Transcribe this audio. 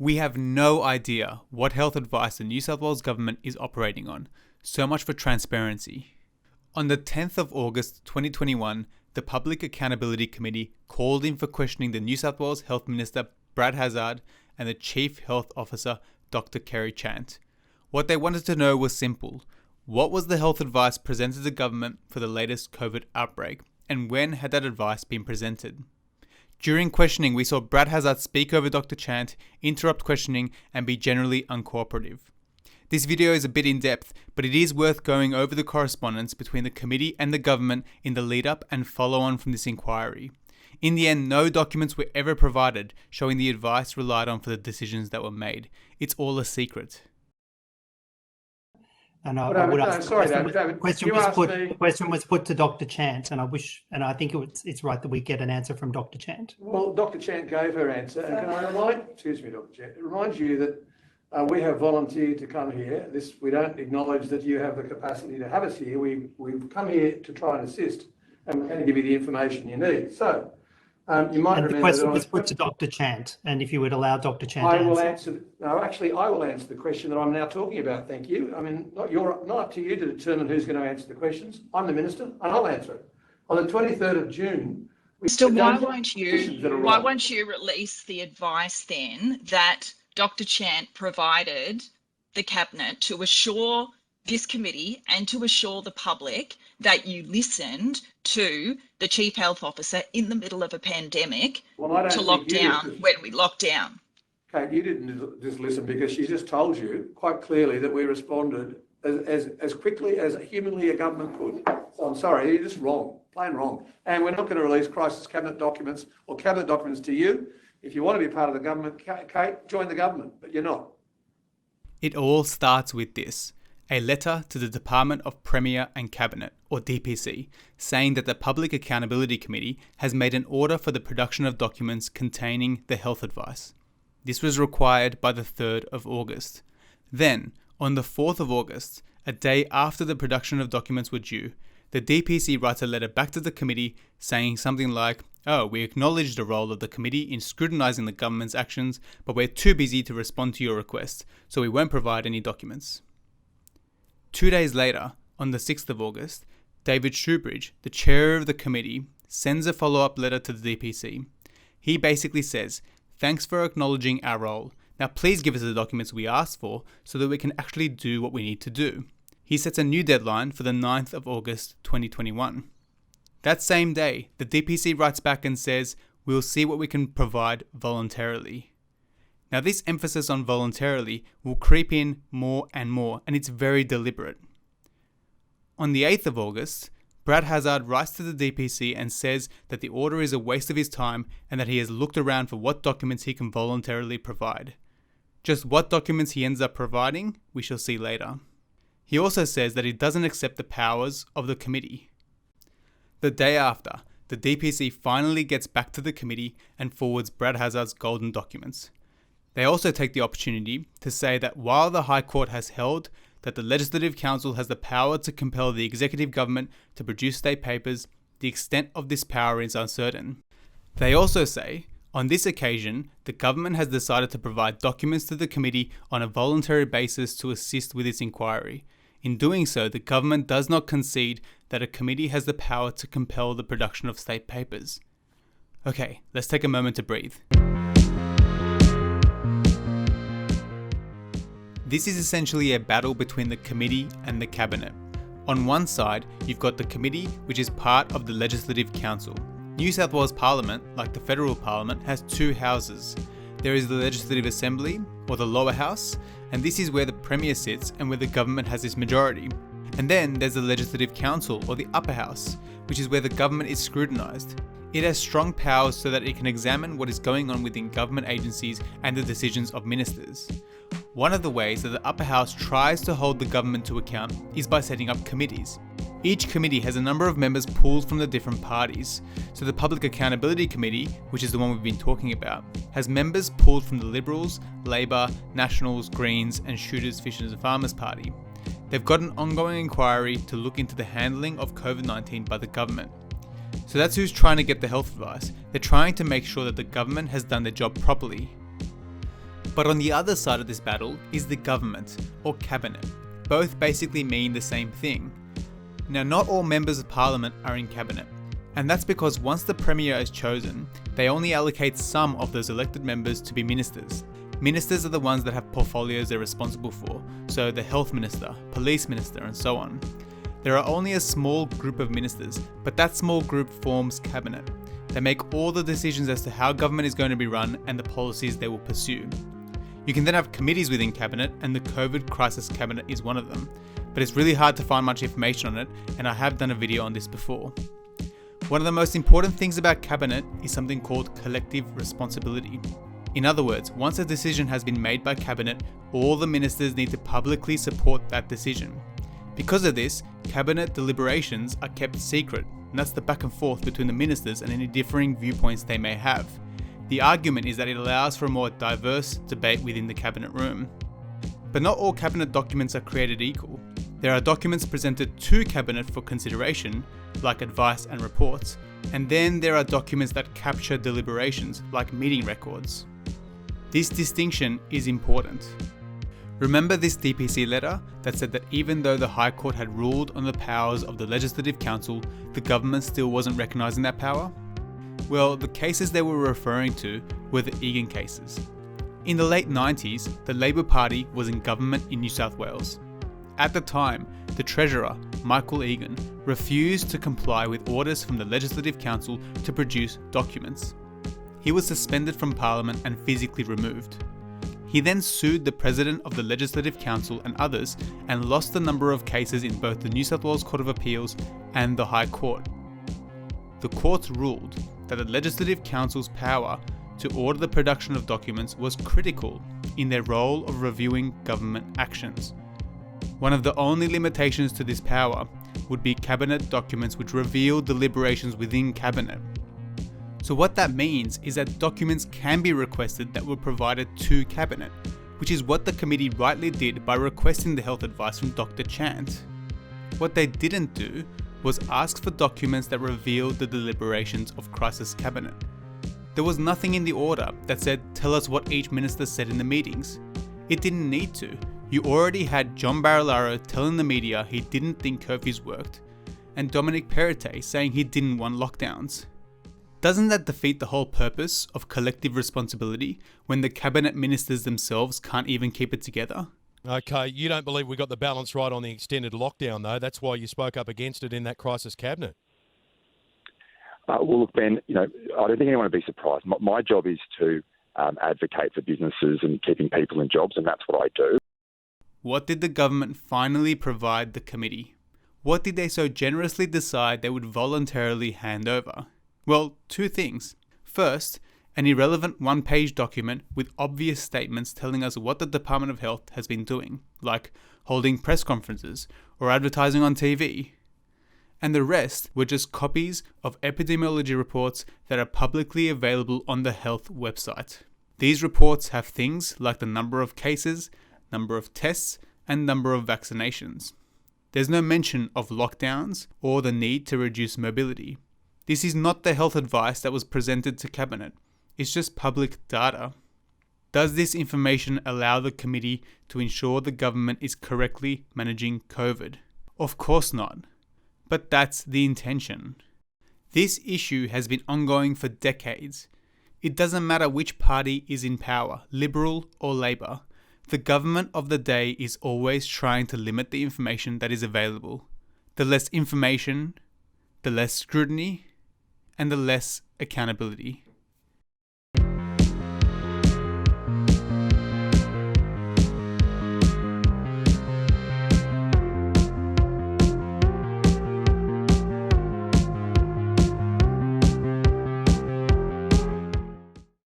We have no idea what health advice the New South Wales government is operating on. So much for transparency. On the 10th of August 2021, the Public Accountability Committee called in for questioning the New South Wales Health Minister Brad Hazzard and the Chief Health Officer Dr. Kerry Chant. What they wanted to know was simple. What was the health advice presented to government for the latest COVID outbreak, and when had that advice been presented? During questioning, we saw Brad Hazzard speak over Dr. Chant, interrupt questioning, and be generally uncooperative. This video is a bit in depth, but it is worth going over the correspondence between the committee and the government in the lead up and follow on from this inquiry. In the end, no documents were ever provided showing the advice relied on for the decisions that were made. It's all a secret. And I would ask. The question was put to Dr. Chant, and I think it's right that we get an answer from Dr. Chant. Well, Dr. Chant gave her answer, and can I remind you that we have volunteered to come here. We don't acknowledge that you have the capacity to have us here. We've come here to try and assist, and we're going to give you the information you need. So. You might remember the question was put to Dr. Chant, and if you would allow Dr. Chant to answer. I will answer the question that I'm now talking about. Thank you. I mean, not up to you to determine who's going to answer the questions. I'm the minister, and I'll answer it. On the 23rd of June, why won't you release the advice then that Dr. Chant provided the cabinet to assure this committee and to assure the public that you listened to the Chief Health Officer in the middle of a pandemic to lock down when we locked down? Kate, you didn't just listen because she just told you quite clearly that we responded as quickly as humanly a government could. So I'm sorry, you're just wrong, plain wrong. And we're not going to release crisis cabinet documents or cabinet documents to you. If you want to be part of the government, Kate, join the government, but you're not. It all starts with this. A letter to the Department of Premier and Cabinet, or DPC, saying that the Public Accountability Committee has made an order for the production of documents containing the health advice. This was required by the 3rd of August. Then, on the 4th of August, a day after the production of documents were due, the DPC writes a letter back to the committee saying something like, we acknowledge the role of the committee in scrutinising the government's actions, but we're too busy to respond to your request, so we won't provide any documents. 2 days later, on the 6th of August, David Shoebridge, the chair of the committee, sends a follow-up letter to the DPC. He basically says, thanks for acknowledging our role. Now please give us the documents we asked for so that we can actually do what we need to do. He sets a new deadline for the 9th of August 2021. That same day, the DPC writes back and says, we'll see what we can provide voluntarily. Now this emphasis on voluntarily will creep in more and more, and it's very deliberate. On the 8th of August, Brad Hazzard writes to the DPC and says that the order is a waste of his time and that he has looked around for what documents he can voluntarily provide. Just what documents he ends up providing, we shall see later. He also says that he doesn't accept the powers of the committee. The day after, the DPC finally gets back to the committee and forwards Brad Hazzard's golden documents. They also take the opportunity to say that while the High Court has held that the Legislative Council has the power to compel the executive government to produce state papers, the extent of this power is uncertain. They also say, on this occasion, the government has decided to provide documents to the committee on a voluntary basis to assist with its inquiry. In doing so, the government does not concede that a committee has the power to compel the production of state papers. Okay, let's take a moment to breathe. This is essentially a battle between the committee and the cabinet. On one side, you've got the committee, which is part of the Legislative Council. New South Wales Parliament, like the federal parliament, has two houses. There is the Legislative Assembly, or the lower house, and this is where the Premier sits and where the government has its majority. And then there's the Legislative Council, or the upper house, which is where the government is scrutinised. It has strong powers so that it can examine what is going on within government agencies and the decisions of ministers. One of the ways that the upper house tries to hold the government to account is by setting up committees. Each committee has a number of members pulled from the different parties. So the Public Accountability Committee, which is the one we've been talking about, has members pulled from the Liberals, Labor, Nationals, Greens and Shooters, Fishers and Farmers Party. They've got an ongoing inquiry to look into the handling of COVID-19 by the government. So that's who's trying to get the health advice. They're trying to make sure that the government has done their job properly. But on the other side of this battle is the government, or cabinet. Both basically mean the same thing. Now, not all members of parliament are in cabinet, and that's because once the premier is chosen, they only allocate some of those elected members to be ministers. Ministers are the ones that have portfolios they're responsible for, so the health minister, police minister, and so on. There are only a small group of ministers, but that small group forms cabinet. They make all the decisions as to how government is going to be run and the policies they will pursue. You can then have committees within cabinet, and the COVID crisis cabinet is one of them, but it's really hard to find much information on it, and I have done a video on this before. One of the most important things about cabinet is something called collective responsibility. In other words, once a decision has been made by cabinet, all the ministers need to publicly support that decision. Because of this, cabinet deliberations are kept secret, and that's the back and forth between the ministers and any differing viewpoints they may have. The argument is that it allows for a more diverse debate within the cabinet room. But not all cabinet documents are created equal. There are documents presented to cabinet for consideration, like advice and reports, and then there are documents that capture deliberations, like meeting records. This distinction is important. Remember this DPC letter that said that even though the High Court had ruled on the powers of the Legislative Council, the government still wasn't recognising that power? Well, the cases they were referring to were the Egan cases. In the late 90s, the Labour Party was in government in New South Wales. At the time, the Treasurer, Michael Egan, refused to comply with orders from the Legislative Council to produce documents. He was suspended from Parliament and physically removed. He then sued the President of the Legislative Council and others and lost a number of cases in both the New South Wales Court of Appeals and the High Court. The courts ruled that the Legislative Council's power to order the production of documents was critical in their role of reviewing government actions. One of the only limitations to this power would be cabinet documents which reveal deliberations within cabinet. So what that means is that documents can be requested that were provided to cabinet, which is what the committee rightly did by requesting the health advice from Dr. Chant. What they didn't do was ask for documents that revealed the deliberations of crisis cabinet. There was nothing in the order that said, tell us what each minister said in the meetings. It didn't need to. You already had John Barilaro telling the media he didn't think curfews worked, and Dominic Perrottet saying he didn't want lockdowns. Doesn't that defeat the whole purpose of collective responsibility when the cabinet ministers themselves can't even keep it together? Okay, you don't believe we got the balance right on the extended lockdown, though. That's why you spoke up against it in that crisis cabinet. Well, look, Ben, I don't think anyone would be surprised. My job is to advocate for businesses and keeping people in jobs, and that's what I do. What did the government finally provide the committee? What did they so generously decide they would voluntarily hand over? Well, two things. First, an irrelevant one-page document with obvious statements telling us what the Department of Health has been doing, like holding press conferences or advertising on TV. And the rest were just copies of epidemiology reports that are publicly available on the health website. These reports have things like the number of cases, number of tests, and number of vaccinations. There's no mention of lockdowns or the need to reduce mobility. This is not the health advice that was presented to Cabinet. It's just public data. Does this information allow the committee to ensure the government is correctly managing COVID? Of course not. But that's the intention. This issue has been ongoing for decades. It doesn't matter which party is in power, Liberal or Labor. The government of the day is always trying to limit the information that is available. The less information, the less scrutiny, and the less accountability.